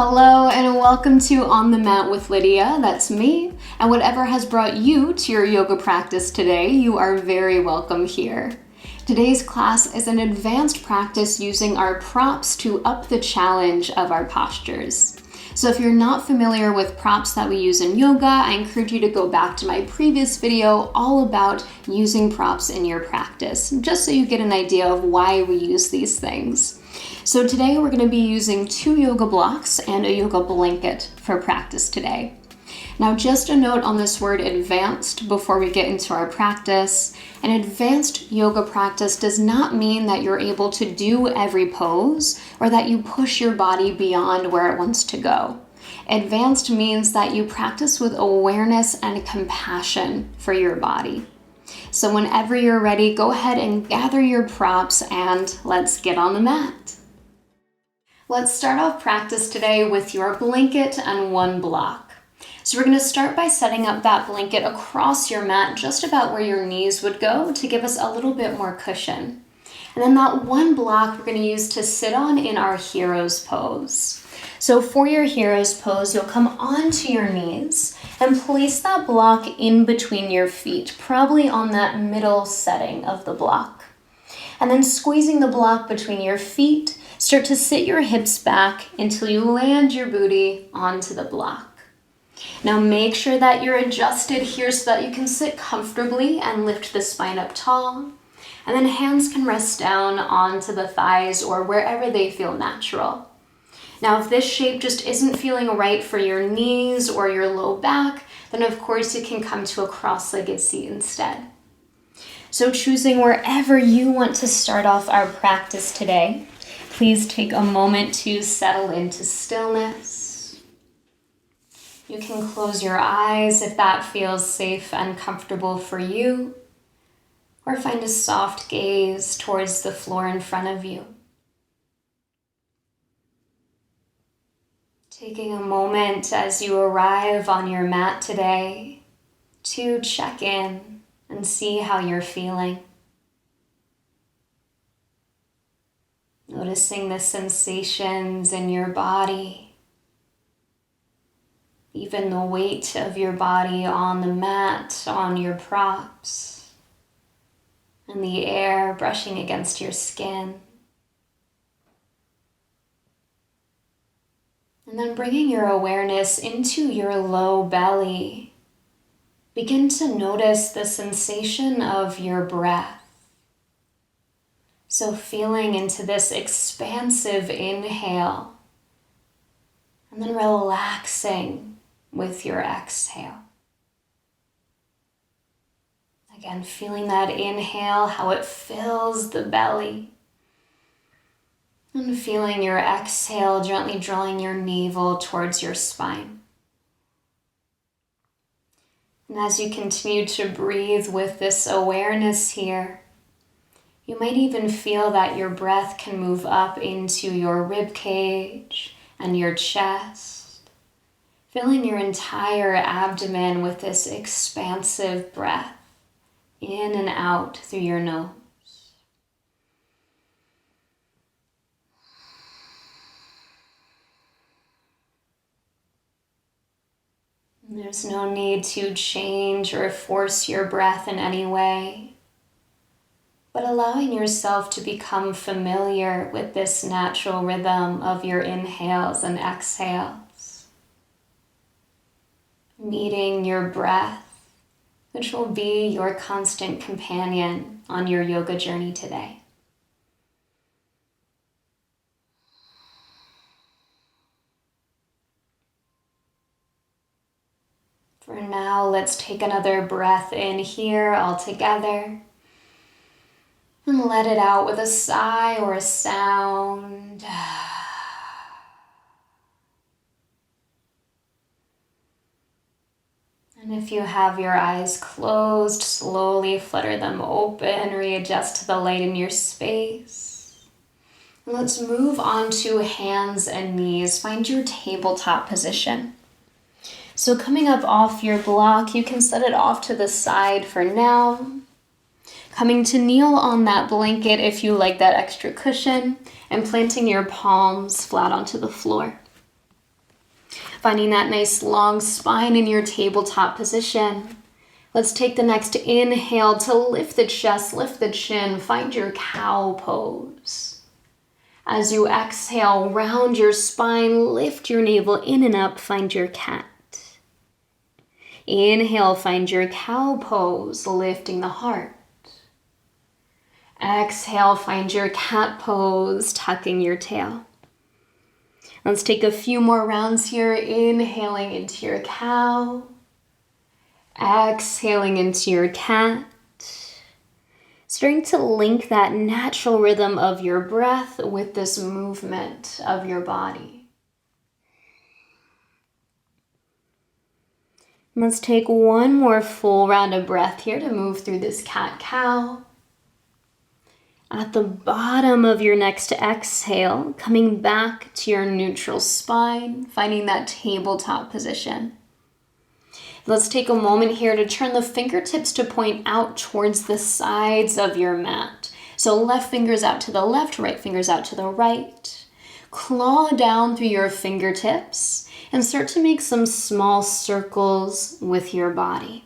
Hello and welcome to On the Mat with Lydia, that's me, and whatever has brought you to your yoga practice today, you are very welcome here. Today's class is an advanced practice using our props to up the challenge of our postures. So if you're not familiar with props that we use in yoga, I encourage you to go back to my previous video all about using props in your practice, just so you get an idea of why we use these things. So today we're going to be using 2 yoga blocks and a yoga blanket for practice today. Now just a note on this word advanced before we get into our practice. An advanced yoga practice does not mean that you're able to do every pose or that you push your body beyond where it wants to go. Advanced means that you practice with awareness and compassion for your body. So whenever you're ready, go ahead and gather your props and let's get on the mat. Let's start off practice today with your blanket and 1 block. So we're going to start by setting up that blanket across your mat just about where your knees would go to give us a little bit more cushion. And then that 1 block we're going to use to sit on in our hero's pose. So for your hero's pose, you'll come onto your knees and place that block in between your feet, probably on that middle setting of the block. And then squeezing the block between your feet, start to sit your hips back until you land your booty onto the block. Now make sure that you're adjusted here so that you can sit comfortably and lift the spine up tall. And then hands can rest down onto the thighs or wherever they feel natural. Now if this shape just isn't feeling right for your knees or your low back, then of course you can come to a cross-legged seat instead. So choosing wherever you want to start off our practice today, please take a moment to settle into stillness. You can close your eyes if that feels safe and comfortable for you, or find a soft gaze towards the floor in front of you. Taking a moment as you arrive on your mat today to check in and see how you're feeling. Noticing the sensations in your body, even the weight of your body on the mat, on your props, and the air brushing against your skin. And then bringing your awareness into your low belly, begin to notice the sensation of your breath. So feeling into this expansive inhale, and then relaxing with your exhale. Again, feeling that inhale, how it fills the belly. And feeling your exhale, gently drawing your navel towards your spine. And as you continue to breathe with this awareness here, you might even feel that your breath can move up into your rib cage and your chest, filling your entire abdomen with this expansive breath in and out through your nose. There's no need to change or force your breath in any way, but allowing yourself to become familiar with this natural rhythm of your inhales and exhales. Meeting your breath, which will be your constant companion on your yoga journey today. For now, let's take another breath in here all together. And let it out with a sigh or a sound. And if you have your eyes closed, slowly flutter them open, readjust to the light in your space. And let's move on to hands and knees. Find your tabletop position. So coming up off your block, you can set it off to the side for now. Coming to kneel on that blanket if you like that extra cushion, and planting your palms flat onto the floor. Finding that nice long spine in your tabletop position. Let's take the next inhale to lift the chest, lift the chin, find your cow pose. As you exhale, round your spine, lift your navel in and up, find your cat. Inhale, find your cow pose, lifting the heart. Exhale, find your cat pose, tucking your tail. Let's take a few more rounds here, inhaling into your cow. Exhaling into your cat. Starting to link that natural rhythm of your breath with this movement of your body. Let's take one more full round of breath here to move through this cat-cow. At the bottom of your next exhale, coming back to your neutral spine, finding that tabletop position. Let's take a moment here to turn the fingertips to point out towards the sides of your mat. So left fingers out to the left, right fingers out to the right. Claw down through your fingertips and start to make some small circles with your body.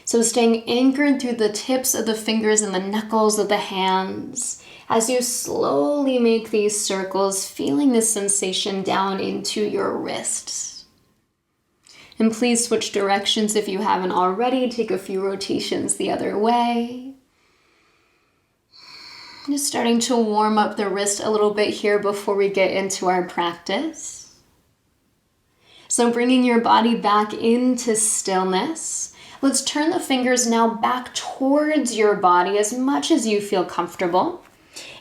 So staying anchored through the tips of the fingers and the knuckles of the hands as you slowly make these circles, feeling this sensation down into your wrists. And please switch directions if you haven't already. Take a few rotations the other way. Just starting to warm up the wrist a little bit here before we get into our practice. So bringing your body back into stillness. Let's turn the fingers now back towards your body as much as you feel comfortable.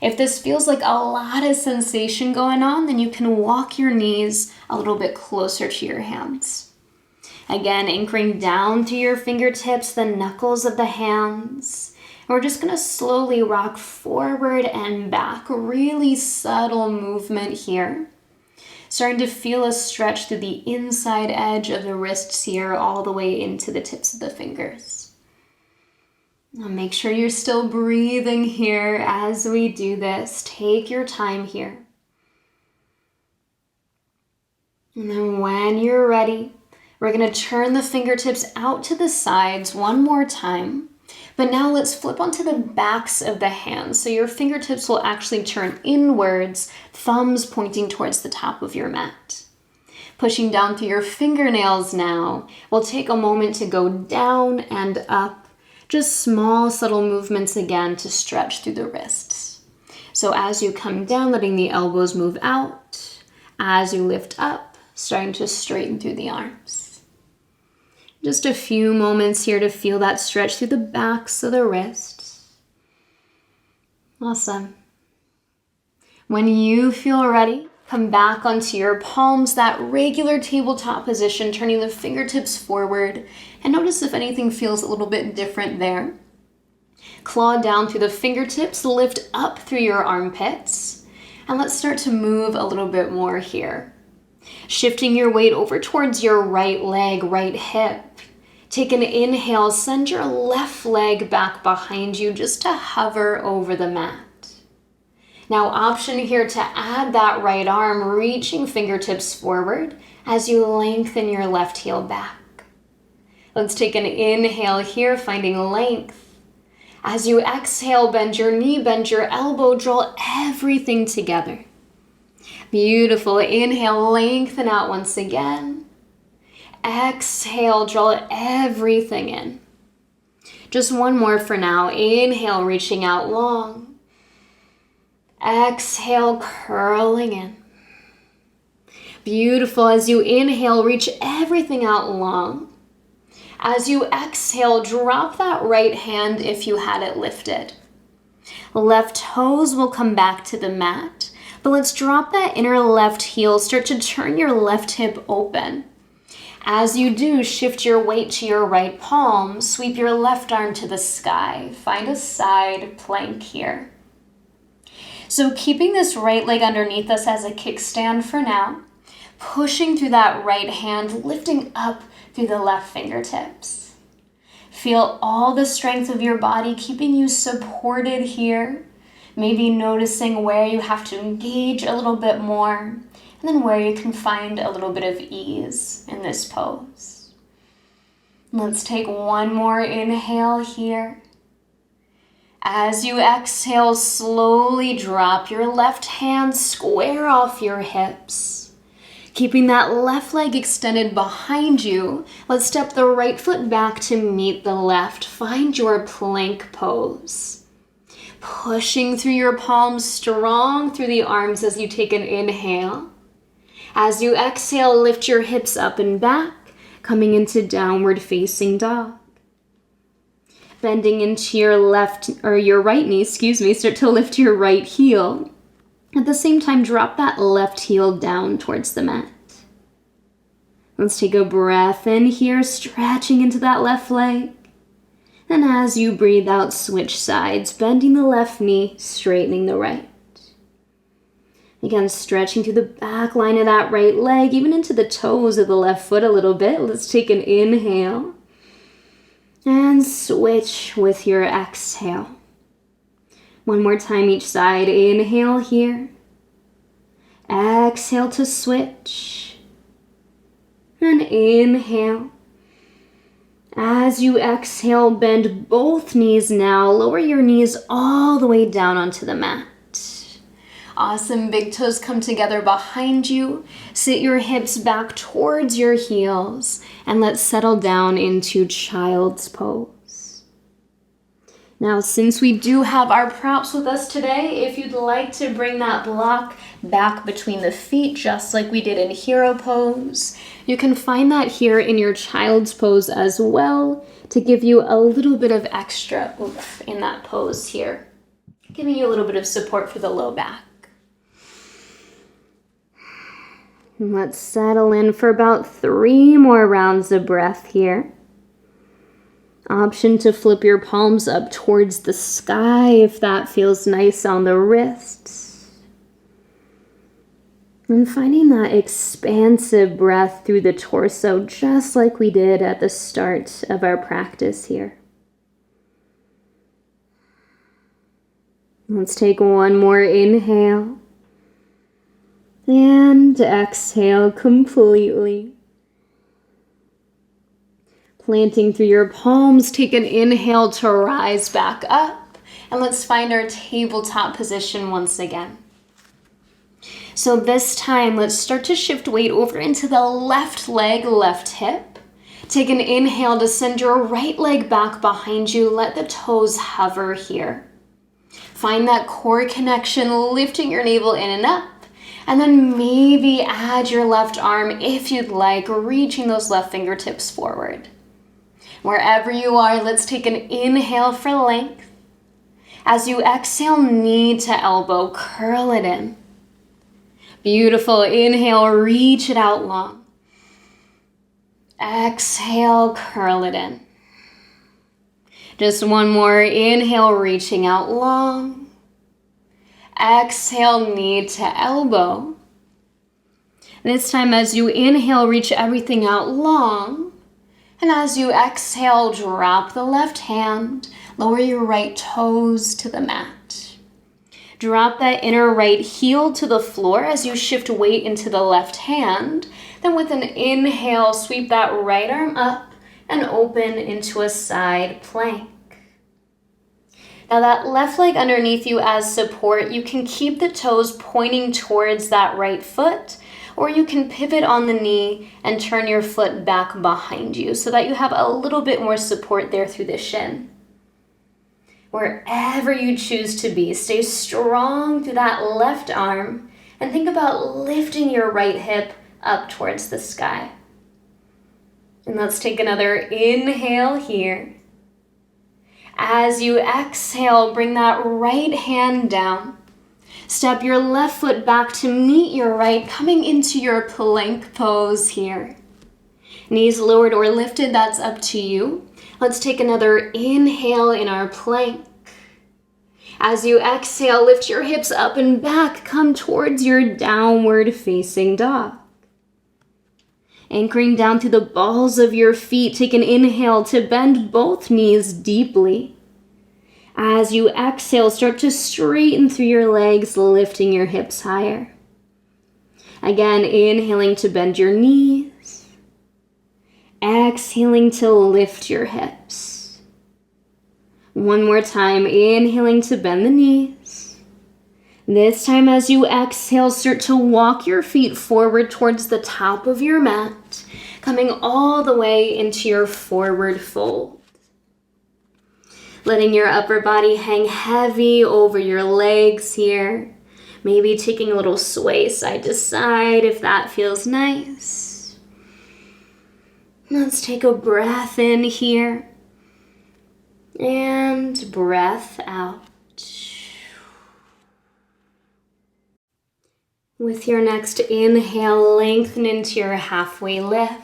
If this feels like a lot of sensation going on, then you can walk your knees a little bit closer to your hands. Again, anchoring down through your fingertips, the knuckles of the hands. And we're just going to slowly rock forward and back. Really subtle movement here. Starting to feel a stretch through the inside edge of the wrists here, all the way into the tips of the fingers. Now make sure you're still breathing here as we do this. Take your time here. And then when you're ready, we're going to turn the fingertips out to the sides one more time. But now let's flip onto the backs of the hands. So your fingertips will actually turn inwards, thumbs pointing towards the top of your mat. Pushing down through your fingernails now. We'll take a moment to go down and up. Just small, subtle movements again to stretch through the wrists. So as you come down, letting the elbows move out. As you lift up, starting to straighten through the arms. Just a few moments here to feel that stretch through the backs of the wrists. Awesome. When you feel ready, come back onto your palms, that regular tabletop position, turning the fingertips forward, and notice if anything feels a little bit different there. Claw down through the fingertips, lift up through your armpits, and let's start to move a little bit more here. Shifting your weight over towards your right leg, right hip. Take an inhale, send your left leg back behind you just to hover over the mat. Now option here to add that right arm, reaching fingertips forward as you lengthen your left heel back. Let's take an inhale here, finding length. As you exhale, bend your knee, bend your elbow, draw everything together. Beautiful. Inhale, lengthen out once again. Exhale, draw everything in. Just one more for now. Inhale, reaching out long. Exhale, curling in. Beautiful. As you inhale, reach everything out long. As you exhale, drop that right hand if you had it lifted. Left toes will come back to the mat. But let's drop that inner left heel, start to turn your left hip open. As you do, shift your weight to your right palm, sweep your left arm to the sky. Find a side plank here. So keeping this right leg underneath us as a kickstand for now, pushing through that right hand, lifting up through the left fingertips. Feel all the strength of your body keeping you supported here. Maybe noticing where you have to engage a little bit more. and then where you can find a little bit of ease in this pose. Let's take one more inhale here. As you exhale, slowly drop your left hand square off your hips. Keeping that left leg extended behind you, let's step the right foot back to meet the left. Find your plank pose. Pushing through your palms, strong through the arms as you take an inhale. As you exhale, lift your hips up and back, coming into downward facing dog. Bending into your your right knee, start to lift your right heel. At the same time, drop that left heel down towards the mat. Let's take a breath in here, stretching into that left leg. And as you breathe out, switch sides, bending the left knee, straightening the right. Again, stretching through the back line of that right leg, even into the toes of the left foot a little bit. Let's take an inhale. And switch with your exhale. One more time each side. Inhale here. Exhale to switch. And inhale. As you exhale, bend both knees now. Lower your knees all the way down onto the mat. Awesome. Big toes come together behind you. Sit your hips back towards your heels. And let's settle down into child's pose. Now, since we do have our props with us today, if you'd like to bring that block back between the feet, just like we did in hero pose, you can find that here in your child's pose as well to give you a little bit of extra oomph in that pose here, giving you a little bit of support for the low back. And let's settle in for about 3 more rounds of breath here. Option to flip your palms up towards the sky if that feels nice on the wrists. And finding that expansive breath through the torso, just like we did at the start of our practice here. Let's take one more inhale. And exhale completely. Planting through your palms, take an inhale to rise back up. And let's find our tabletop position once again. So this time, let's start to shift weight over into the left leg, left hip. Take an inhale to send your right leg back behind you. Let the toes hover here. Find that core connection, lifting your navel in and up. And then maybe add your left arm if you'd like, reaching those left fingertips forward. Wherever you are, let's take an inhale for length. As you exhale, knee to elbow, curl it in. Beautiful. Inhale, reach it out long. Exhale, curl it in. Just one more. Inhale, reaching out long. Exhale, knee to elbow. This time, as you inhale, reach everything out long. And as you exhale, drop the left hand. Lower your right toes to the mat. Drop that inner right heel to the floor as you shift weight into the left hand. Then with an inhale, sweep that right arm up and open into a side plank. Now that left leg underneath you as support, you can keep the toes pointing towards that right foot, or you can pivot on the knee and turn your foot back behind you so that you have a little bit more support there through the shin. Wherever you choose to be, stay strong through that left arm and think about lifting your right hip up towards the sky. And let's take another inhale here. As you exhale, bring that right hand down. Step your left foot back to meet your right, coming into your plank pose here. Knees lowered or lifted, that's up to you. Let's take another inhale in our plank. As you exhale, lift your hips up and back, come towards your downward facing dog. Anchoring down through the balls of your feet, take an inhale to bend both knees deeply. As you exhale, start to straighten through your legs, lifting your hips higher. Again, inhaling to bend your knees. Exhaling to lift your hips. One more time, inhaling to bend the knees. This time as you exhale, start to walk your feet forward towards the top of your mat, coming all the way into your forward fold. Letting your upper body hang heavy over your legs here. Maybe taking a little sway side to side if that feels nice. Let's take a breath in here and breath out. With your next inhale, lengthen into your halfway lift.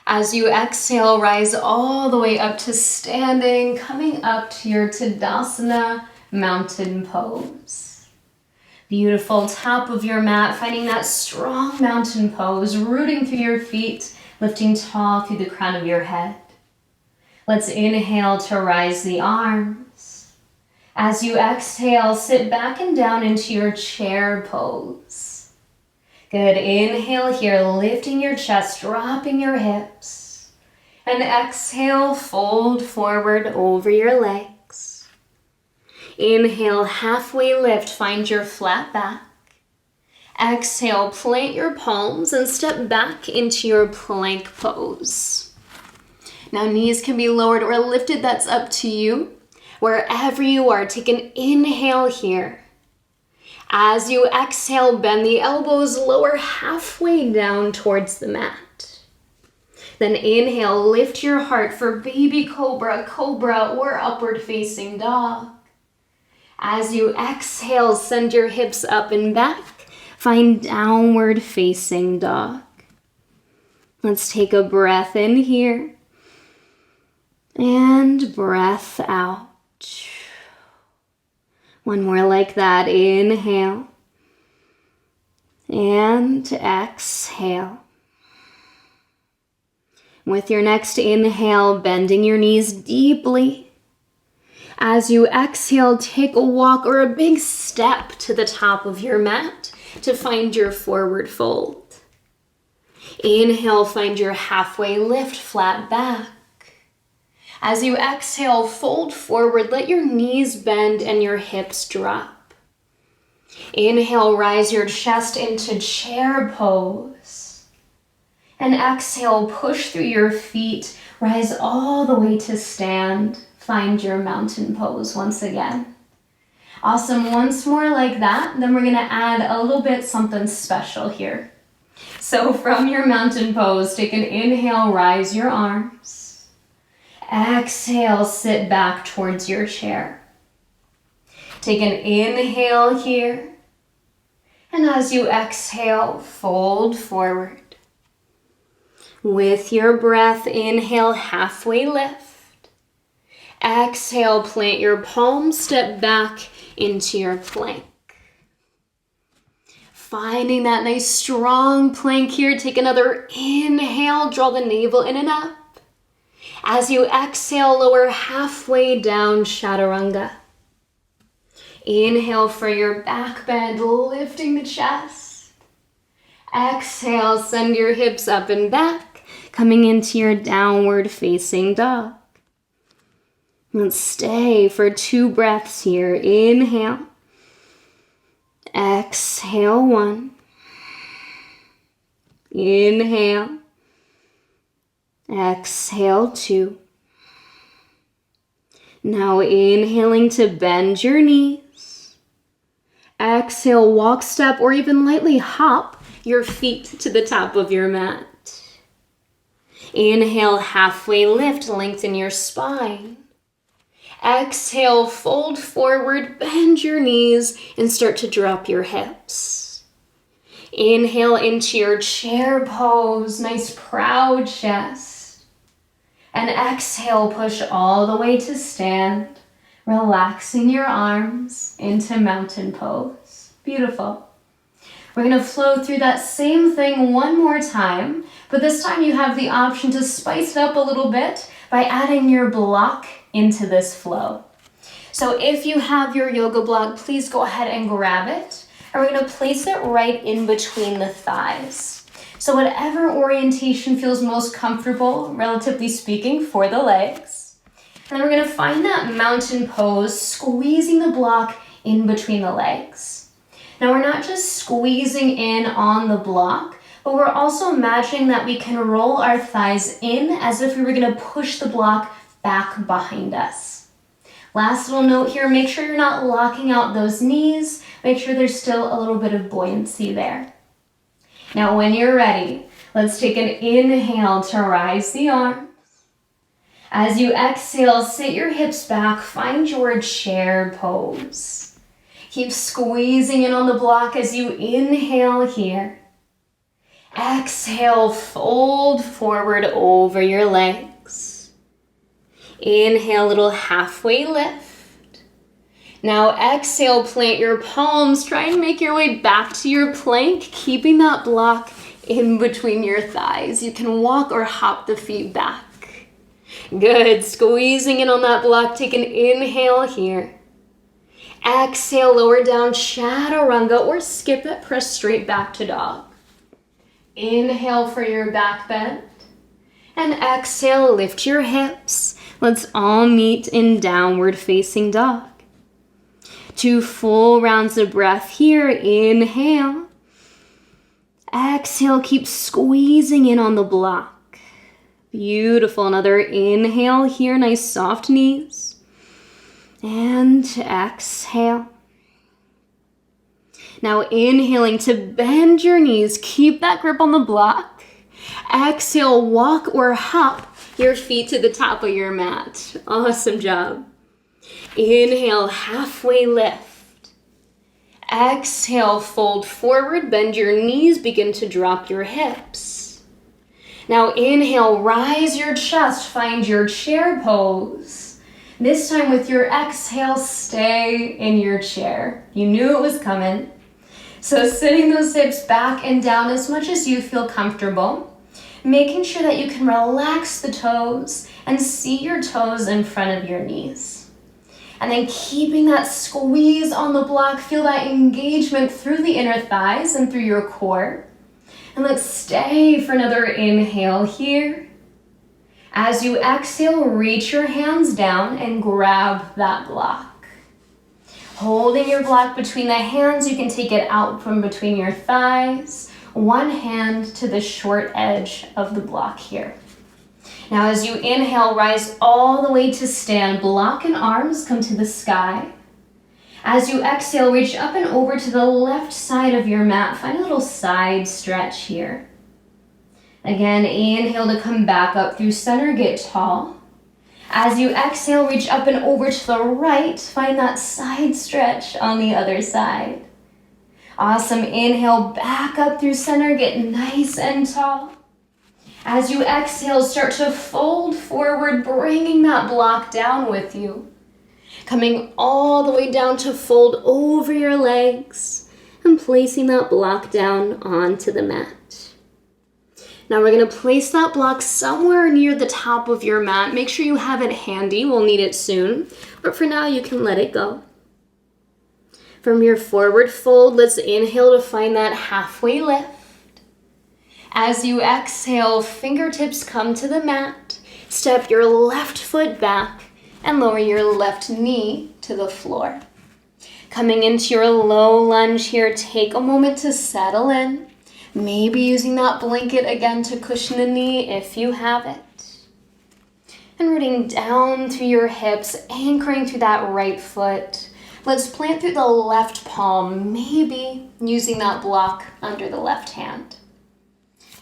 As you exhale, rise all the way up to standing, coming up to your Tadasana mountain pose. Beautiful, top of your mat, finding that strong mountain pose, rooting through your feet, lifting tall through the crown of your head. Let's inhale to rise the arms. As you exhale, sit back and down into your chair pose. Good, inhale here, lifting your chest, dropping your hips. And exhale, fold forward over your legs. Inhale, halfway lift, find your flat back. Exhale, plant your palms and step back into your plank pose. Now knees can be lowered or lifted, that's up to you. Wherever you are, take an inhale here. As you exhale, bend the elbows, lower halfway down towards the mat. Then inhale, lift your heart for baby cobra, cobra, or upward facing dog. As you exhale, send your hips up and back. Find downward facing dog. Let's take a breath in here. And breath out. One more like that. Inhale. And exhale. With your next inhale, bending your knees deeply. As you exhale, take a walk or a big step to the top of your mat to find your forward fold. Inhale, find your halfway lift, flat back. As you exhale, fold forward, let your knees bend and your hips drop. Inhale, rise your chest into chair pose. And exhale, push through your feet, rise all the way to stand. Find your mountain pose once again. Awesome, once more like that, then we're gonna add a little bit something special here. So from your mountain pose, take an inhale, rise your arms. Exhale, sit back towards your chair. Take an inhale here. And as you exhale, fold forward. With your breath, inhale, halfway lift. Exhale, plant your palms, step back into your plank. Finding that nice strong plank here, take another inhale, draw the navel in and up. As you exhale, lower halfway down, chaturanga. Inhale for your back bend, lifting the chest. Exhale, send your hips up and back, coming into your downward facing dog. Let's stay for 2 breaths here. Inhale. Exhale, 1. Inhale. Exhale, 2. Now inhaling to bend your knees. Exhale, walk, step, or even lightly hop your feet to the top of your mat. Inhale, halfway lift, lengthen your spine. Exhale, fold forward, bend your knees, and start to drop your hips. Inhale into your chair pose, nice proud chest. And exhale, push all the way to stand, relaxing your arms into mountain pose. Beautiful. We're gonna flow through that same thing one more time, but this time you have the option to spice it up a little bit by adding your block into this flow. So if you have your yoga block, please go ahead and grab it. And we're going to place it right in between the thighs. So whatever orientation feels most comfortable, relatively speaking, for the legs. And then we're going to find that mountain pose, squeezing the block in between the legs. Now we're not just squeezing in on the block, but we're also imagining that we can roll our thighs in as if we were going to push the block back behind us. Last little note here, make sure you're not locking out those knees. Make sure there's still a little bit of buoyancy there. Now when you're ready, let's take an inhale to rise the arms. As you exhale, sit your hips back, find your chair pose. Keep squeezing in on the block as you inhale here. Exhale, fold forward over your legs. Inhale, little halfway lift. Now exhale, plant your palms. Try and make your way back to your plank, keeping that block in between your thighs. You can walk or hop the feet back. Good, squeezing in on that block. Take an inhale here. Exhale, lower down, chaturanga, or skip it, press straight back to dog. Inhale for your back bend. And exhale, lift your hips. Let's all meet in downward facing dog. 2 full rounds of breath here. Inhale. Exhale, keep squeezing in on the block. Beautiful. Another inhale here. Nice soft knees. And exhale. Now inhaling to bend your knees. Keep that grip on the block. Exhale, walk or hop your feet to the top of your mat. Awesome job. Inhale, halfway lift. Exhale, fold forward, bend your knees, begin to drop your hips. Now inhale, rise your chest, find your chair pose. This time with your exhale, stay in your chair. You knew it was coming. So sitting those hips back and down as much as you feel comfortable, making sure that you can relax the toes and see your toes in front of your knees. And then keeping that squeeze on the block, feel that engagement through the inner thighs and through your core. And let's stay for another inhale here. As you exhale, reach your hands down and grab that block. Holding your block between the hands, you can take it out from between your thighs. One hand to the short edge of the block here. Now as you inhale, rise all the way to stand. Block and arms come to the sky. As you exhale, reach up and over to the left side of your mat. Find a little side stretch here. Again, inhale to come back up through center, get tall. As you exhale, reach up and over to the right. Find that side stretch on the other side. Awesome. Inhale, back up through center, get nice and tall. As you exhale, start to fold forward, bringing that block down with you. Coming all the way down to fold over your legs and placing that block down onto the mat. Now we're going to place that block somewhere near the top of your mat. Make sure you have it handy. We'll need it soon. But for now, you can let it go. From your forward fold, let's inhale to find that halfway lift. As you exhale, fingertips come to the mat. Step your left foot back and lower your left knee to the floor. Coming into your low lunge here, take a moment to settle in. Maybe using that blanket again to cushion the knee if you have it. And rooting down through your hips, anchoring through that right foot. Let's plant through the left palm, maybe using that block under the left hand.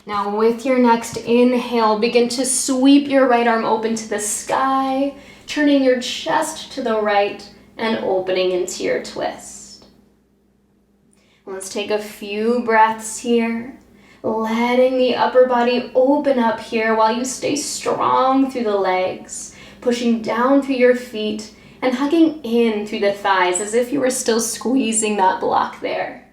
Now with your next inhale, begin to sweep your right arm open to the sky, turning your chest to the right and opening into your twist. Let's take a few breaths here, letting the upper body open up here while you stay strong through the legs, pushing down through your feet and hugging in through the thighs as if you were still squeezing that block there.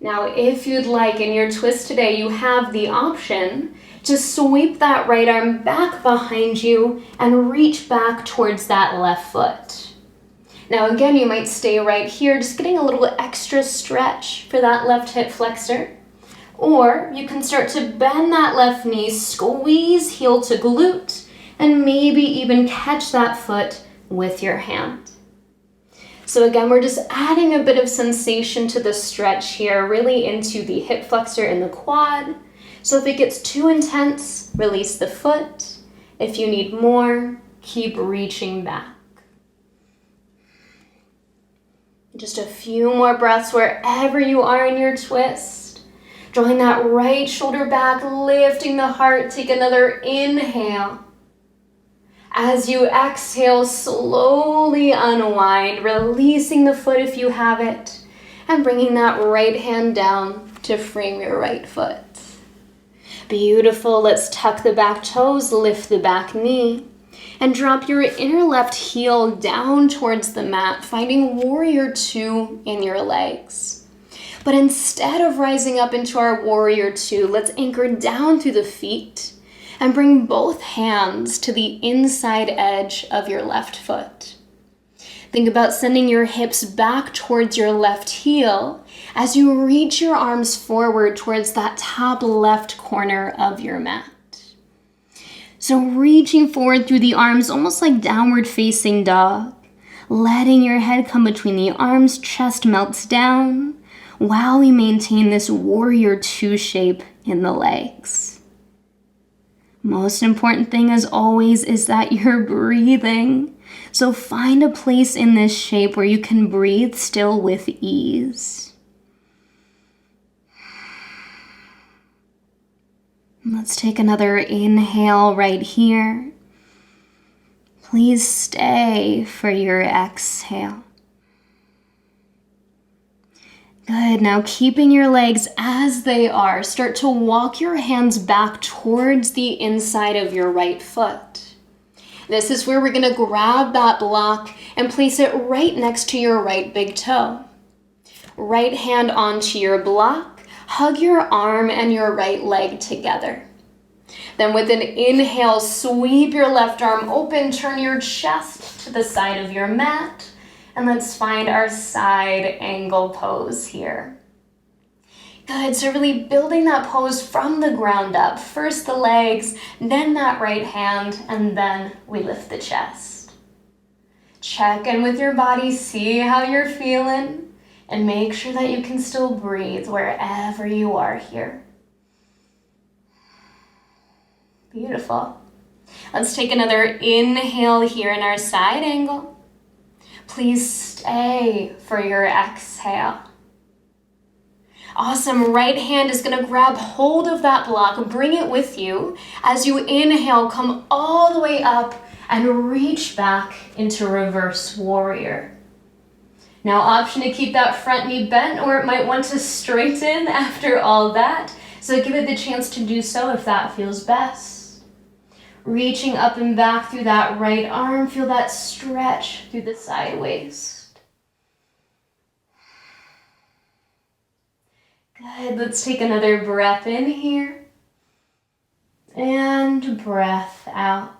Now, if you'd like, in your twist today, you have the option to sweep that right arm back behind you and reach back towards that left foot. Now again, you might stay right here, just getting a little extra stretch for that left hip flexor. Or you can start to bend that left knee, squeeze heel to glute, and maybe even catch that foot with your hand. So again, we're just adding a bit of sensation to the stretch here, really into the hip flexor and the quad. So if it gets too intense, release the foot. If you need more, keep reaching back. Just a few more breaths wherever you are in your twist. Drawing that right shoulder back, lifting the heart. Take another inhale. As you exhale, slowly unwind, releasing the foot if you have it, and bringing that right hand down to frame your right foot. Beautiful. Let's tuck the back toes, lift the back knee, and drop your inner left heel down towards the mat, finding warrior two in your legs. But instead of rising up into our warrior two, let's anchor down through the feet and bring both hands to the inside edge of your left foot. Think about sending your hips back towards your left heel as you reach your arms forward towards that top left corner of your mat. So reaching forward through the arms, almost like downward facing dog, letting your head come between the arms, chest melts down, while we maintain this warrior two shape in the legs. Most important thing as always is that you're breathing. So find a place in this shape where you can breathe still with ease. Let's take another inhale right here. Please stay for your exhale. Good. Now keeping your legs as they are, start to walk your hands back towards the inside of your right foot. This is where we're going to grab that block and place it right next to your right big toe. Right hand onto your block. Hug your arm and your right leg together. Then with an inhale, sweep your left arm open, turn your chest to the side of your mat, and let's find our side angle pose here. Good, so really building that pose from the ground up. First the legs, then that right hand, and then we lift the chest. Check in with your body, see how you're feeling. And make sure that you can still breathe wherever you are here. Beautiful. Let's take another inhale here in our side angle. Please stay for your exhale. Awesome. Right hand is going to grab hold of that block, bring it with you. As you inhale, come all the way up and reach back into reverse warrior. Now, option to keep that front knee bent, or it might want to straighten after all that. So give it the chance to do so if that feels best. Reaching up and back through that right arm, feel that stretch through the side waist. Good, let's take another breath in here. And breath out.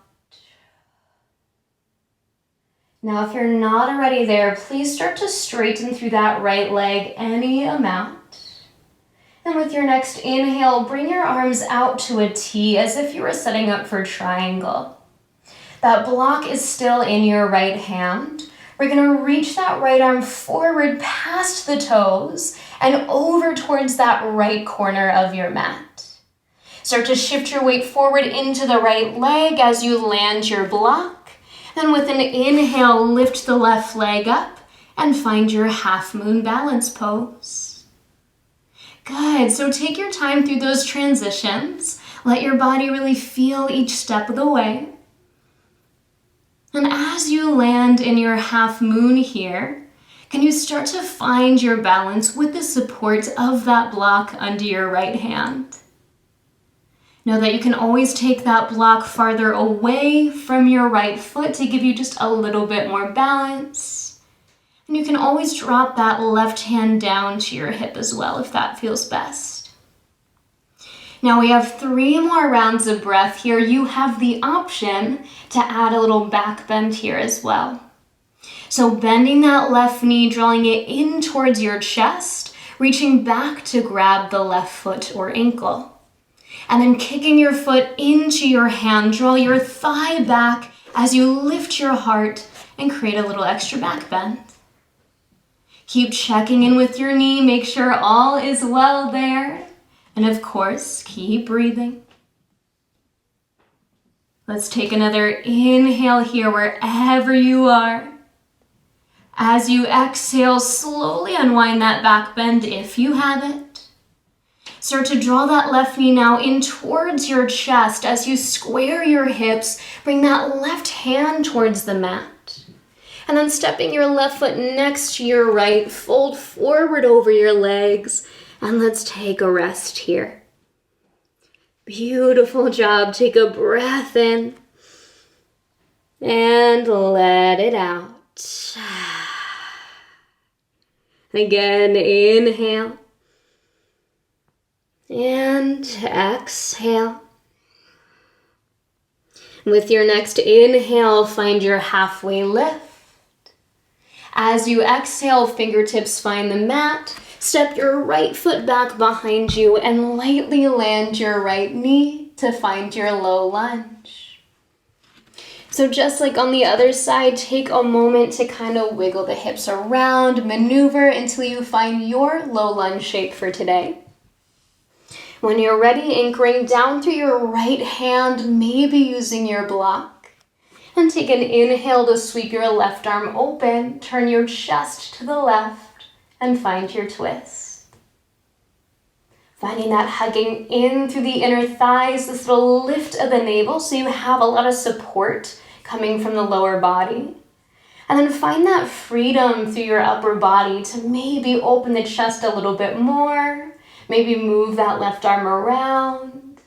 Now, if you're not already there, please start to straighten through that right leg any amount. And with your next inhale, bring your arms out to a T as if you were setting up for triangle. That block is still in your right hand. We're going to reach that right arm forward past the toes and over towards that right corner of your mat. Start to shift your weight forward into the right leg as you land your block. Then with an inhale, lift the left leg up and find your half moon balance pose. Good, so take your time through those transitions. Let your body really feel each step of the way. And as you land in your half moon here, can you start to find your balance with the support of that block under your right hand? Know that you can always take that block farther away from your right foot to give you just a little bit more balance. And you can always drop that left hand down to your hip as well if that feels best. Now we have 3 more rounds of breath here. You have the option to add a little back bend here as well. So bending that left knee, drawing it in towards your chest, reaching back to grab the left foot or ankle. And then kicking your foot into your hand, draw your thigh back as you lift your heart and create a little extra back bend. Keep checking in with your knee, make sure all is well there. And of course, keep breathing. Let's take another inhale here wherever you are. As you exhale, slowly unwind that back bend if you have it. Start to draw that left knee now in towards your chest. As you square your hips, bring that left hand towards the mat. And then stepping your left foot next to your right, fold forward over your legs. And let's take a rest here. Beautiful job. Take a breath in and let it out. Again, inhale and exhale. With your next inhale, find your halfway lift. As you exhale, fingertips find the mat. Step your right foot back behind you and lightly land your right knee to find your low lunge. So just like on the other side, take a moment to kind of wiggle the hips around, maneuver until you find your low lunge shape for today. When you're ready, anchoring down through your right hand, maybe using your block. And take an inhale to sweep your left arm open, turn your chest to the left, and find your twist. Finding that hugging in through the inner thighs, this little lift of the navel so you have a lot of support coming from the lower body. And then find that freedom through your upper body to maybe open the chest a little bit more, maybe move that left arm around.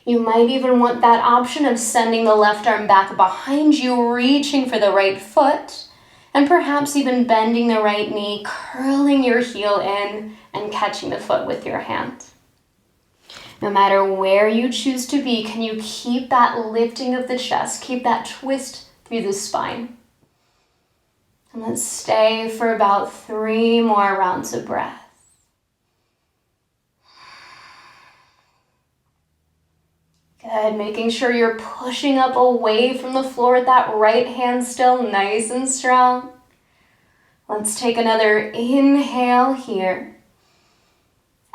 You might even want that option of sending the left arm back behind you, reaching for the right foot, and perhaps even bending the right knee, curling your heel in, and catching the foot with your hand. No matter where you choose to be, can you keep that lifting of the chest, keep that twist through the spine? And let's stay for about 3 more rounds of breath. Good, making sure you're pushing up away from the floor with that right hand still nice and strong. Let's take another inhale here.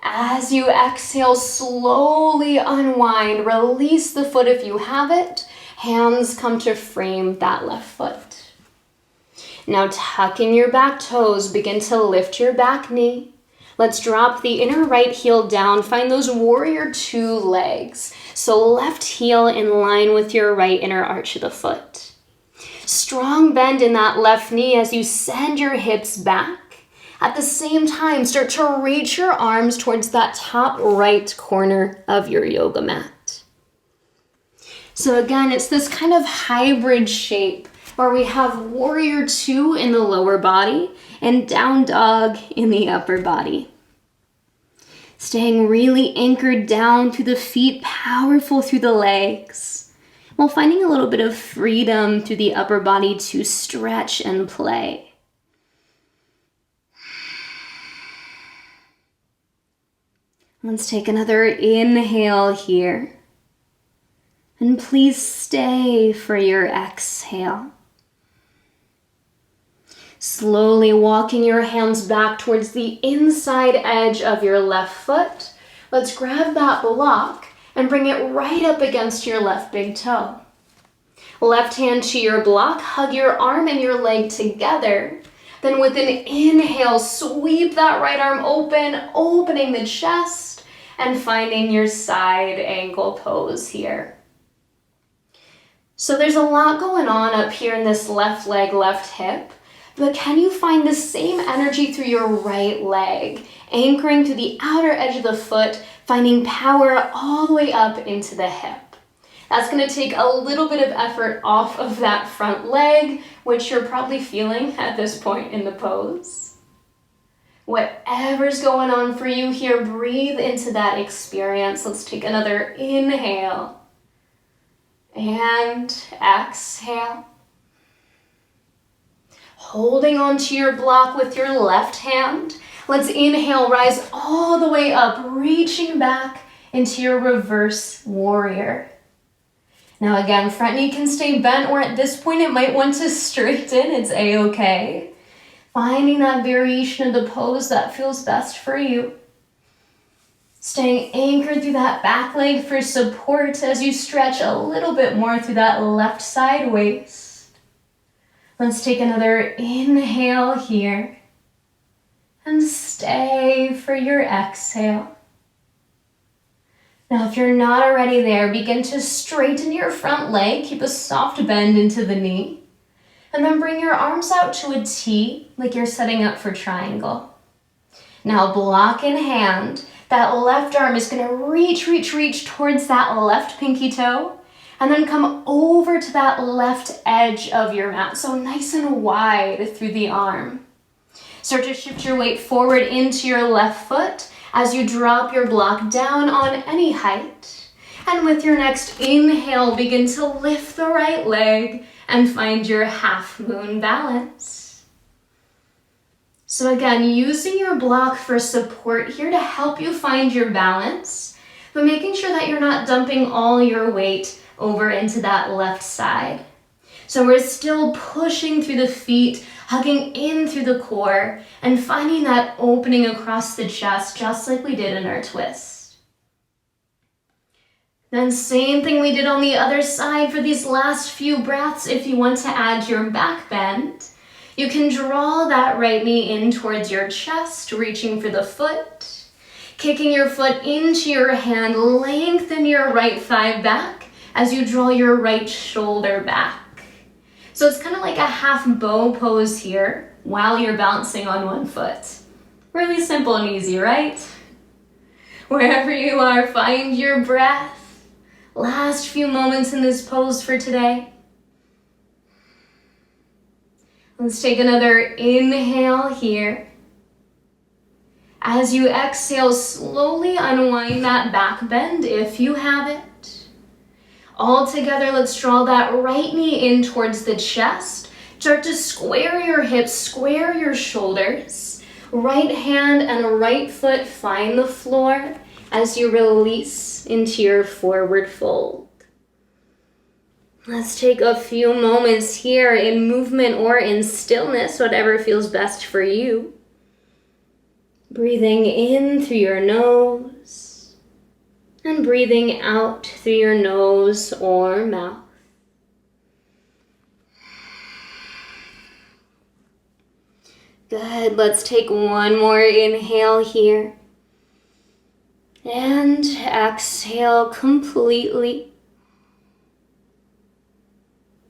As you exhale, slowly unwind, release the foot if you have it. Hands come to frame that left foot. Now tucking your back toes, begin to lift your back knee. Let's drop the inner right heel down. Find those warrior 2 legs. So left heel in line with your right inner arch of the foot. Strong bend in that left knee as you send your hips back. At the same time, start to reach your arms towards that top right corner of your yoga mat. So again, it's this kind of hybrid shape where we have warrior 2 in the lower body and down dog in the upper body. Staying really anchored down through the feet, powerful through the legs, while finding a little bit of freedom through the upper body to stretch and play. Let's take another inhale here. And please stay for your exhale. Slowly walking your hands back towards the inside edge of your left foot. Let's grab that block and bring it right up against your left big toe. Left hand to your block, hug your arm and your leg together. Then with an inhale, sweep that right arm open, opening the chest and finding your side angle pose here. So there's a lot going on up here in this left leg, left hip. But can you find the same energy through your right leg, anchoring to the outer edge of the foot, finding power all the way up into the hip? That's going to take a little bit of effort off of that front leg, which you're probably feeling at this point in the pose. Whatever's going on for you here, breathe into that experience. Let's take another inhale and exhale. Holding onto your block with your left hand, let's inhale, rise all the way up, reaching back into your reverse warrior. Now again, front knee can stay bent, or at this point it might want to straighten. It's a-okay. Finding that variation of the pose that feels best for you. Staying anchored through that back leg for support as you stretch a little bit more through that left side waist. Let's take another inhale here and stay for your exhale. Now, if you're not already there, begin to straighten your front leg. Keep a soft bend into the knee. And then bring your arms out to a T, like you're setting up for triangle. Now, block in hand. That left arm is going to reach towards that left pinky toe. And then come over to that left edge of your mat. So nice and wide through the arm. Start to shift your weight forward into your left foot as you drop your block down on any height. And with your next inhale, begin to lift the right leg and find your half moon balance. So again, using your block for support here to help you find your balance, but making sure that you're not dumping all your weight over into that left side. So we're still pushing through the feet, hugging in through the core, and finding that opening across the chest, just like we did in our twist. Then same thing we did on the other side for these last few breaths. If you want to add your back bend, you can draw that right knee in towards your chest, reaching for the foot, kicking your foot into your hand, lengthen your right thigh back as you draw your right shoulder back. So it's kind of like a half bow pose here while you're bouncing on one foot. Really simple and easy, right? Wherever you are, find your breath. Last few moments in this pose for today. Let's take another inhale here. As you exhale, slowly unwind that back bend if you have it. All together, let's draw that right knee in towards the chest. Start to square your hips, square your shoulders. Right hand and right foot find the floor as you release into your forward fold. Let's take a few moments here in movement or in stillness, whatever feels best for you. Breathing in through your nose and breathing out through your nose or mouth. Good, let's take one more inhale here. And exhale completely.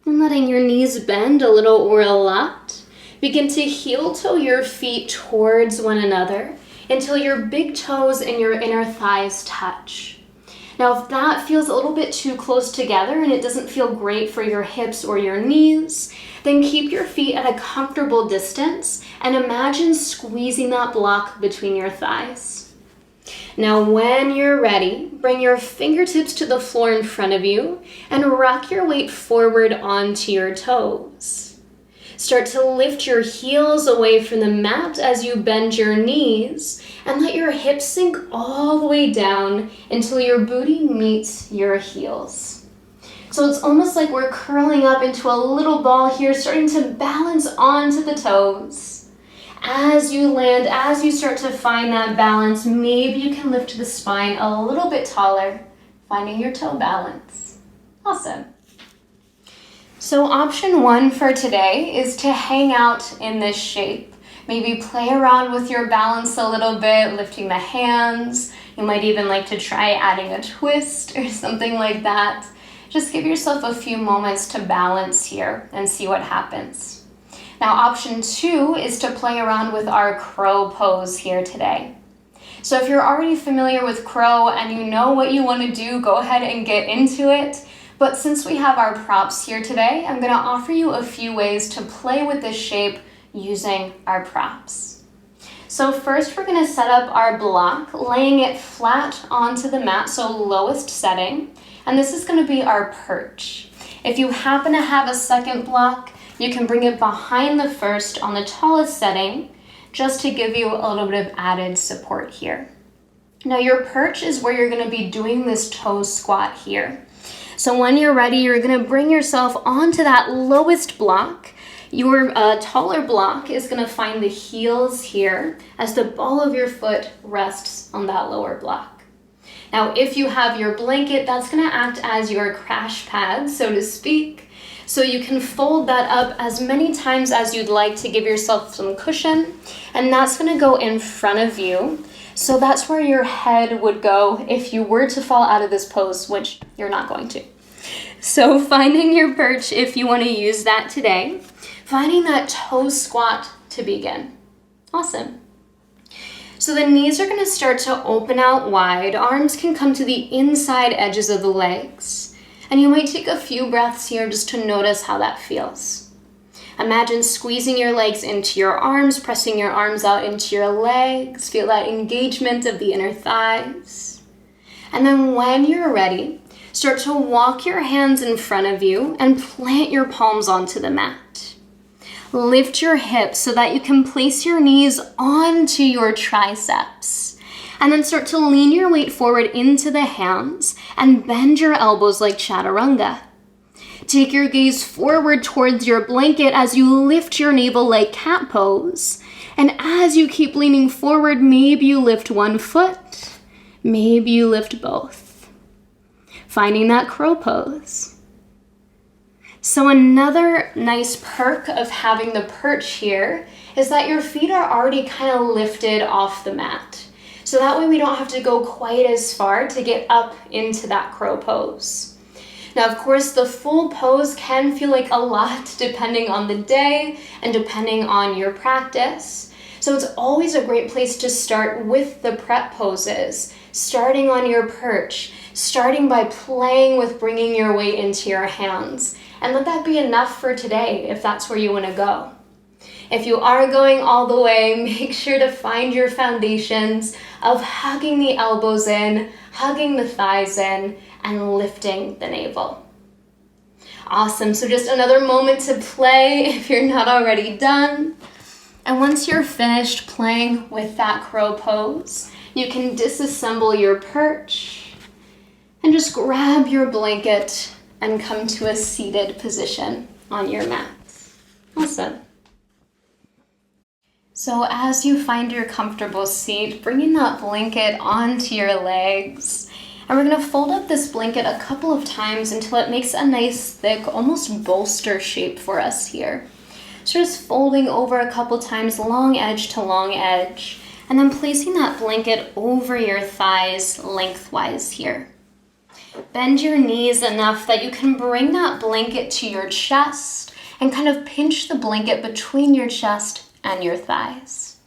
And letting your knees bend a little or a lot. Begin to heel toe your feet towards one another until your big toes and your inner thighs touch. Now, if that feels a little bit too close together and it doesn't feel great for your hips or your knees, then keep your feet at a comfortable distance and imagine squeezing that block between your thighs. Now, when you're ready, bring your fingertips to the floor in front of you and rock your weight forward onto your toes. Start to lift your heels away from the mat as you bend your knees and let your hips sink all the way down until your booty meets your heels. So it's almost like we're curling up into a little ball here, starting to balance onto the toes. As you land, as you start to find that balance, maybe you can lift the spine a little bit taller, finding your toe balance. Awesome. So option one for today is to hang out in this shape. Maybe play around with your balance a little bit, lifting the hands. You might even like to try adding a twist or something like that. Just give yourself a few moments to balance here and see what happens. Now option two is to play around with our crow pose here today. So if you're already familiar with crow and you know what you want to do, go ahead and get into it. But since we have our props here today, I'm going to offer you a few ways to play with this shape using our props. So first we're going to set up our block, laying it flat onto the mat, so lowest setting. And this is going to be our perch. If you happen to have a second block, You can bring it behind the first on the tallest setting, just to give you a little bit of added support here. Now your perch is where you're gonna be doing this toe squat here. So when you're ready, you're gonna bring yourself onto that lowest block. Your taller block is gonna find the heels here as the ball of your foot rests on that lower block. Now, if you have your blanket, that's gonna act as your crash pad, so to speak. So you can fold that up as many times as you'd like to give yourself some cushion, and that's gonna go in front of you. So that's where your head would go if you were to fall out of this pose, which you're not going to. So finding your perch if you want to use that today, finding that toe squat to begin. Awesome. So the knees are going to start to open out wide. Arms can come to the inside edges of the legs. And you might take a few breaths here just to notice how that feels. Imagine squeezing your legs into your arms, pressing your arms out into your legs. Feel that engagement of the inner thighs. And then when you're ready, start to walk your hands in front of you and plant your palms onto the mat. Lift your hips so that you can place your knees onto your triceps. And then start to lean your weight forward into the hands and bend your elbows like chaturanga. Take your gaze forward towards your blanket as you lift your navel like cat pose. And as you keep leaning forward, maybe you lift one foot, maybe you lift both. Finding that crow pose. So another nice perk of having the perch here is that your feet are already kind of lifted off the mat. So that way we don't have to go quite as far to get up into that crow pose. Now, of course, the full pose can feel like a lot depending on the day and depending on your practice. So it's always a great place to start with the prep poses, starting on your perch, starting by playing with bringing your weight into your hands. And let that be enough for today if that's where you want to go. If you are going all the way, make sure to find your foundations of hugging the elbows in, hugging the thighs in, and lifting the navel. Awesome, so just another moment to play if you're not already done. And once you're finished playing with that crow pose, you can disassemble your perch and just grab your blanket and come to a seated position on your mat. Awesome. So as you find your comfortable seat, bringing that blanket onto your legs, and we're going to fold up this blanket a couple of times until it makes a nice, thick, almost bolster shape for us here. So just folding over a couple times, long edge to long edge, and then placing that blanket over your thighs lengthwise here. Bend your knees enough that you can bring that blanket to your chest and kind of pinch the blanket between your chest and your thighs.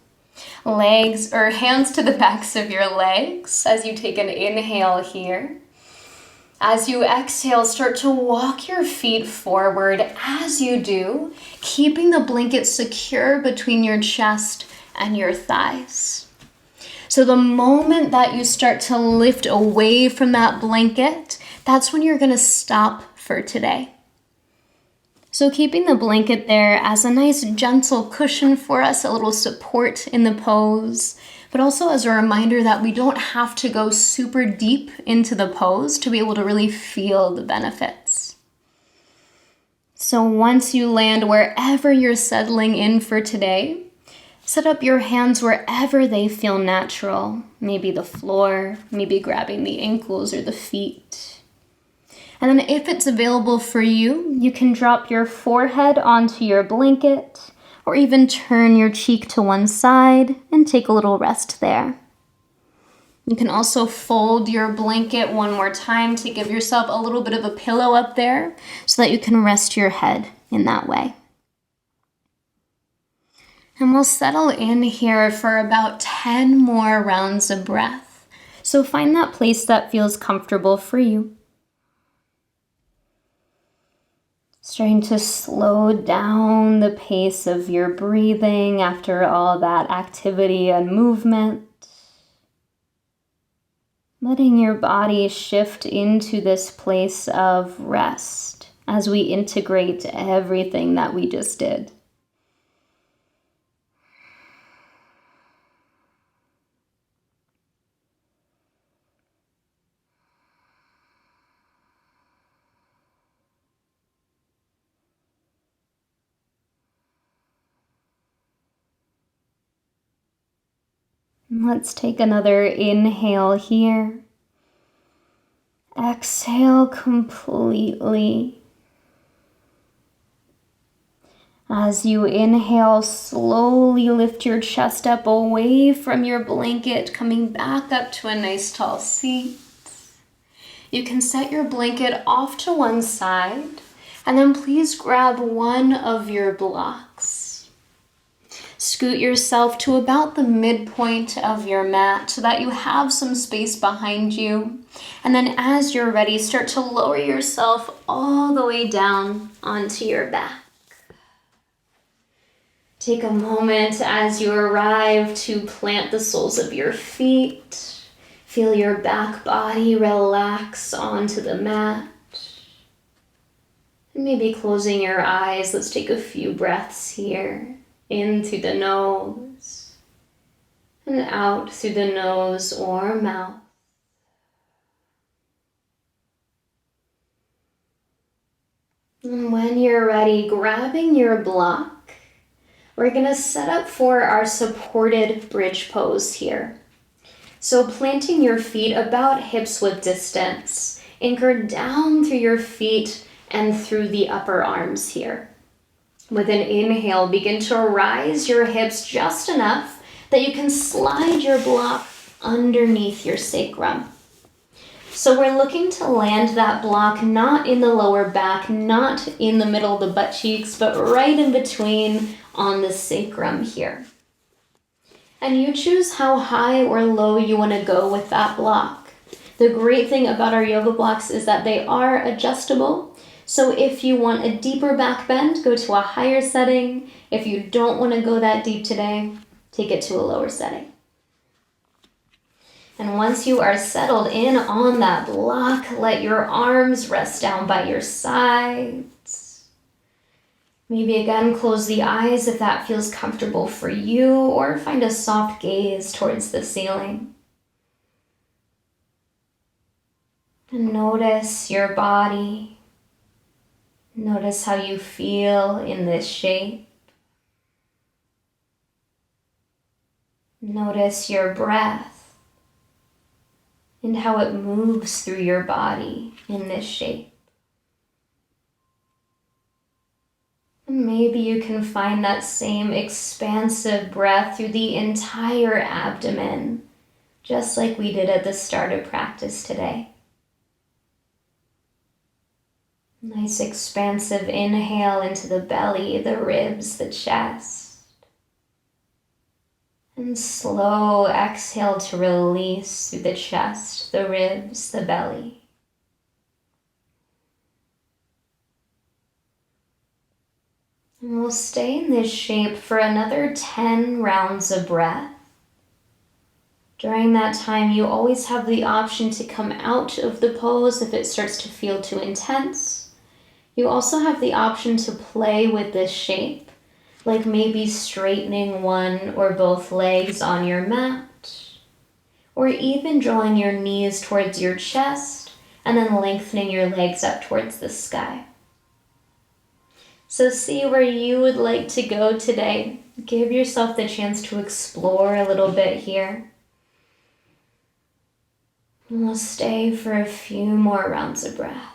Legs or hands to the backs of your legs as you take an inhale here. As you exhale, start to walk your feet forward as you do, keeping the blanket secure between your chest and your thighs. So the moment that you start to lift away from that blanket, that's when you're going to stop for today. So keeping the blanket there as a nice gentle cushion for us, a little support in the pose, but also as a reminder that we don't have to go super deep into the pose to be able to really feel the benefits. So once you land wherever you're settling in for today, set up your hands wherever they feel natural, maybe the floor, maybe grabbing the ankles or the feet. And then if it's available for you, you can drop your forehead onto your blanket or even turn your cheek to one side and take a little rest there. You can also fold your blanket one more time to give yourself a little bit of a pillow up there so that you can rest your head in that way. And we'll settle in here for about 10 more rounds of breath. So find that place that feels comfortable for you. Starting to slow down the pace of your breathing after all that activity and movement. Letting your body shift into this place of rest as we integrate everything that we just did. Let's take another inhale here. Exhale completely. As you inhale, slowly lift your chest up away from your blanket, coming back up to a nice tall seat. You can set your blanket off to one side, and then please grab one of your blocks. Scoot yourself to about the midpoint of your mat so that you have some space behind you. And then as you're ready, start to lower yourself all the way down onto your back. Take a moment as you arrive to plant the soles of your feet. Feel your back body relax onto the mat. And maybe closing your eyes, let's take a few breaths here. In through the nose and out through the nose or mouth. And when you're ready, grabbing your block, we're going to set up for our supported bridge pose here. So planting your feet about hips width distance, anchor down through your feet and through the upper arms here. With an inhale, begin to rise your hips just enough that you can slide your block underneath your sacrum. So we're looking to land that block not in the lower back, not in the middle of the butt cheeks, but right in between on the sacrum here. And you choose how high or low you want to go with that block. The great thing about our yoga blocks is that they are adjustable. So if you want a deeper back bend, go to a higher setting. If you don't want to go that deep today, take it to a lower setting. And once you are settled in on that block, let your arms rest down by your sides. Maybe again, close the eyes if that feels comfortable for you, or find a soft gaze towards the ceiling. And notice your body. Notice how you feel in this shape. Notice your breath and how it moves through your body in this shape. And maybe you can find that same expansive breath through the entire abdomen, just like we did at the start of practice today. Nice expansive inhale into the belly, the ribs, the chest. And slow exhale to release through the chest, the ribs, the belly. And we'll stay in this shape for another 10 rounds of breath. During that time, you always have the option to come out of the pose if it starts to feel too intense. You also have the option to play with this shape, like maybe straightening one or both legs on your mat, or even drawing your knees towards your chest and then lengthening your legs up towards the sky. So see where you would like to go today. Give yourself the chance to explore a little bit here. And we'll stay for a few more rounds of breath.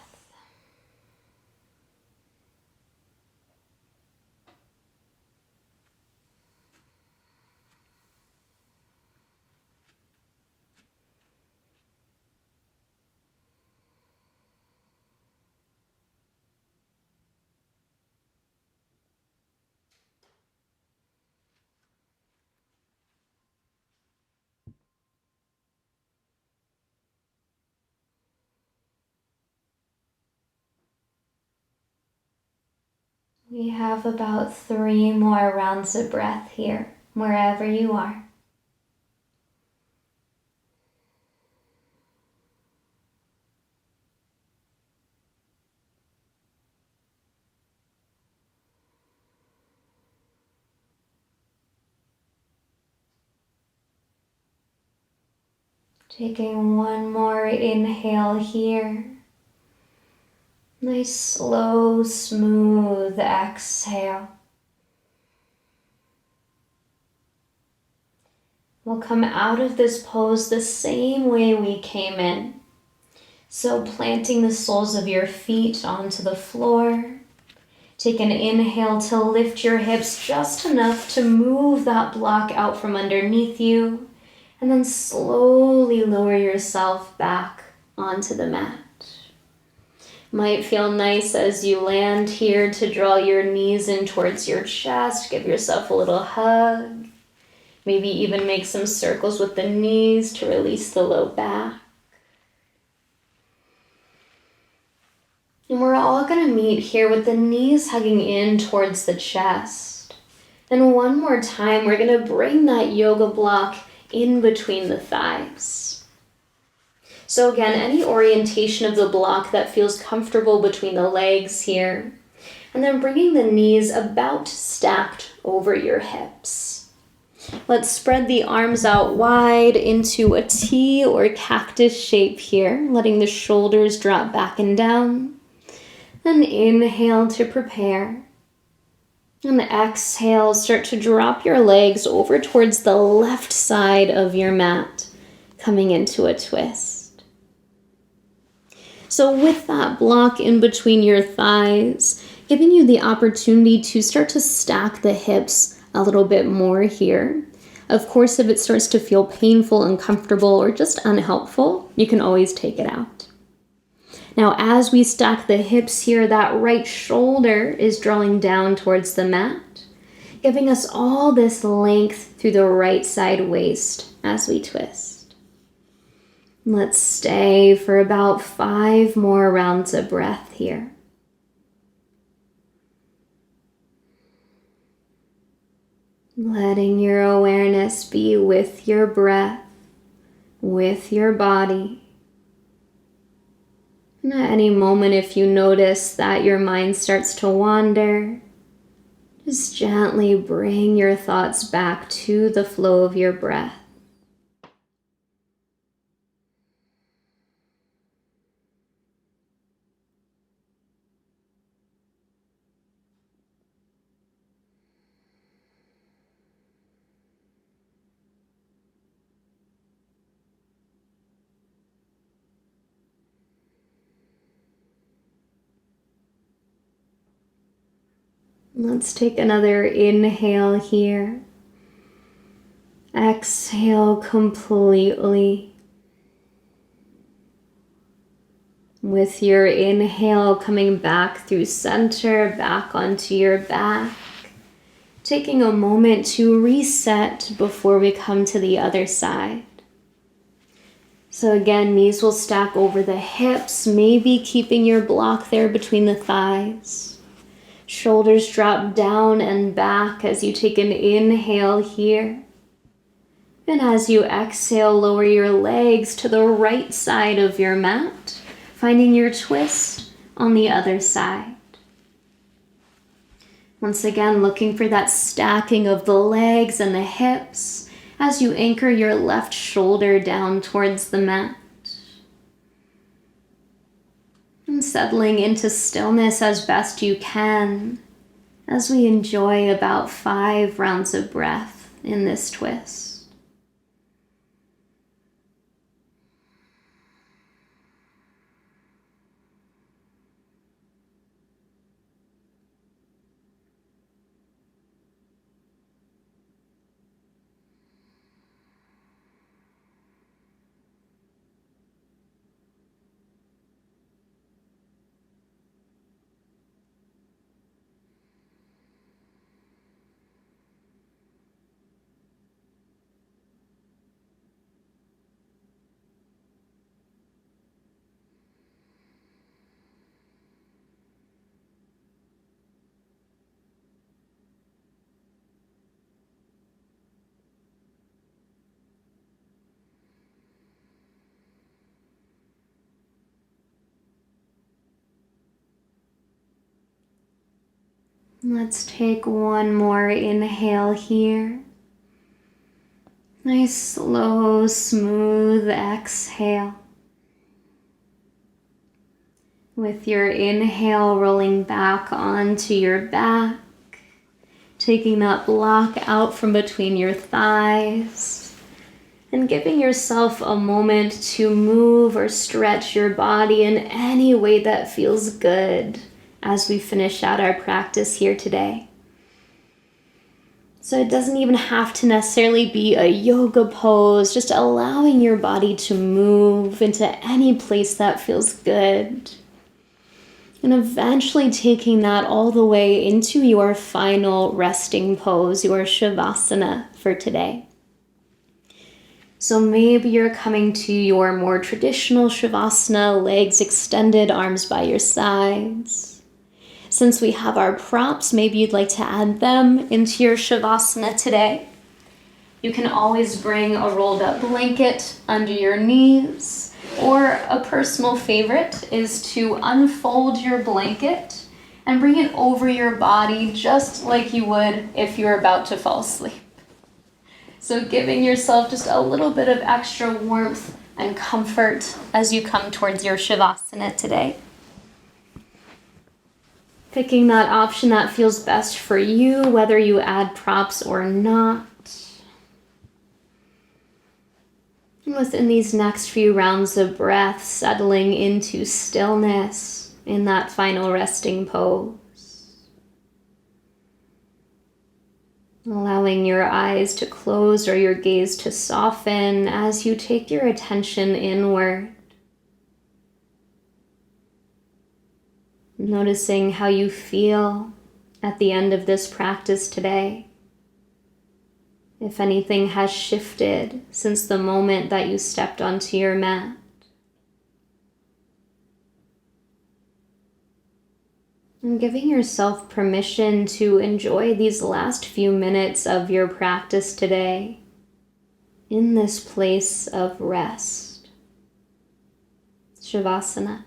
We have about 3 more rounds of breath here, wherever you are. Taking one more inhale here. Nice, slow, smooth exhale. We'll come out of this pose the same way we came in. So planting the soles of your feet onto the floor. Take an inhale to lift your hips just enough to move that block out from underneath you. And then slowly lower yourself back onto the mat. Might feel nice as you land here to draw your knees in towards your chest. Give yourself a little hug. Maybe even make some circles with the knees to release the low back. And we're all going to meet here with the knees hugging in towards the chest. And one more time, we're going to bring that yoga block in between the thighs. So again, any orientation of the block that feels comfortable between the legs here. And then bringing the knees about stacked over your hips. Let's spread the arms out wide into a T or cactus shape here, letting the shoulders drop back and down. Then inhale to prepare. And exhale, start to drop your legs over towards the left side of your mat, coming into a twist. So with that block in between your thighs, giving you the opportunity to start to stack the hips a little bit more here. Of course, if it starts to feel painful, uncomfortable, or just unhelpful, you can always take it out. Now, as we stack the hips here, that right shoulder is drawing down towards the mat, giving us all this length through the right side waist as we twist. Let's stay for about 5 more rounds of breath here. Letting your awareness be with your breath, with your body. And at any moment, if you notice that your mind starts to wander, just gently bring your thoughts back to the flow of your breath. Let's take another inhale here. Exhale completely. With your inhale coming back through center, back onto your back. Taking a moment to reset before we come to the other side. So again, knees will stack over the hips, maybe keeping your block there between the thighs. Shoulders drop down and back as you take an inhale here. And as you exhale, lower your legs to the right side of your mat, finding your twist on the other side. Once again, looking for that stacking of the legs and the hips as you anchor your left shoulder down towards the mat. And settling into stillness as best you can as we enjoy about 5 rounds of breath in this twist. Let's take one more inhale here. Nice, slow, smooth exhale. With your inhale, rolling back onto your back, taking that block out from between your thighs, and giving yourself a moment to move or stretch your body in any way that feels good as we finish out our practice here today. So it doesn't even have to necessarily be a yoga pose, just allowing your body to move into any place that feels good. And eventually taking that all the way into your final resting pose, your Shavasana for today. So maybe you're coming to your more traditional Shavasana, legs extended, arms by your sides. Since we have our props, maybe you'd like to add them into your Shavasana today. You can always bring a rolled up blanket under your knees, or a personal favorite is to unfold your blanket and bring it over your body just like you would if you were about to fall asleep. So giving yourself just a little bit of extra warmth and comfort as you come towards your Shavasana today. Picking that option that feels best for you, whether you add props or not. And within these next few rounds of breath, settling into stillness in that final resting pose. Allowing your eyes to close or your gaze to soften as you take your attention inward. Noticing how you feel at the end of this practice today. If anything has shifted since the moment that you stepped onto your mat. And giving yourself permission to enjoy these last few minutes of your practice today in this place of rest. Shavasana.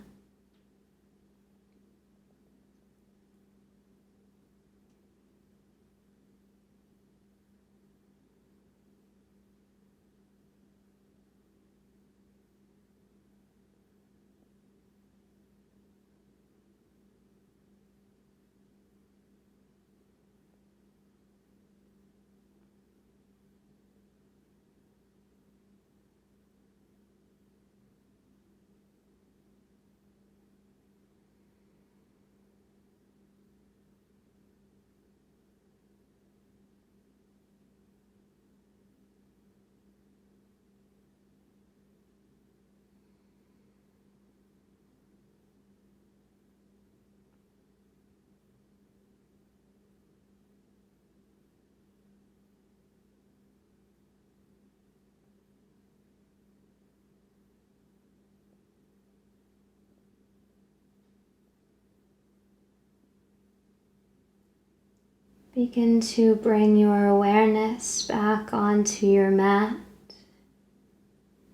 Begin to bring your awareness back onto your mat,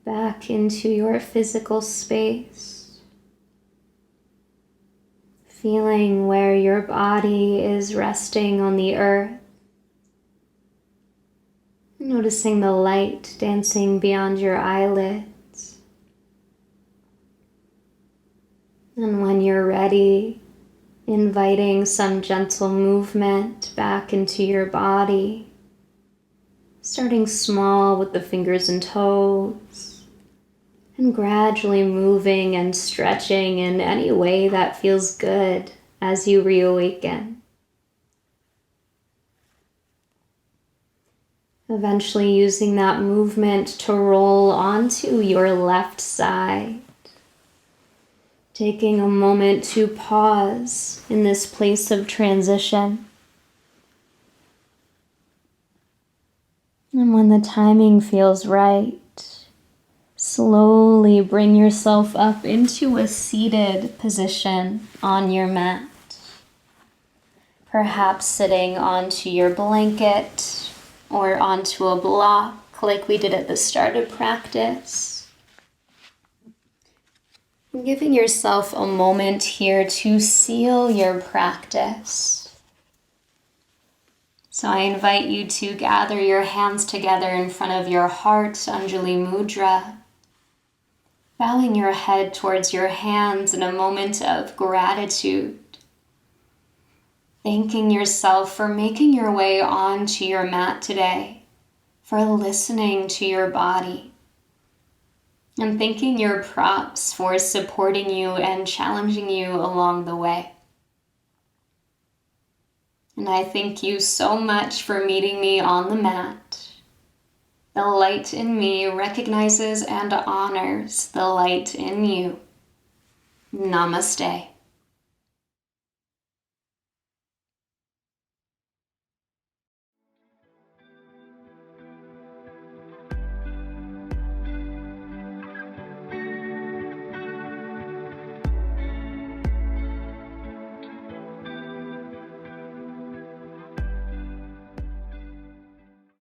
back into your physical space, feeling where your body is resting on the earth, noticing the light dancing beyond your eyelids. And when you're ready, inviting some gentle movement back into your body, starting small with the fingers and toes, and gradually moving and stretching in any way that feels good as you reawaken. Eventually using that movement to roll onto your left side. Taking a moment to pause in this place of transition. And when the timing feels right, slowly bring yourself up into a seated position on your mat. Perhaps sitting onto your blanket or onto a block like we did at the start of practice. Giving yourself a moment here to seal your practice. So I invite you to gather your hands together in front of your heart, Anjali Mudra, bowing your head towards your hands in a moment of gratitude, thanking yourself for making your way onto your mat today, for listening to your body, and thanking your props for supporting you and challenging you along the way. And I thank you so much for meeting me on the mat. The light in me recognizes and honors the light in you. Namaste.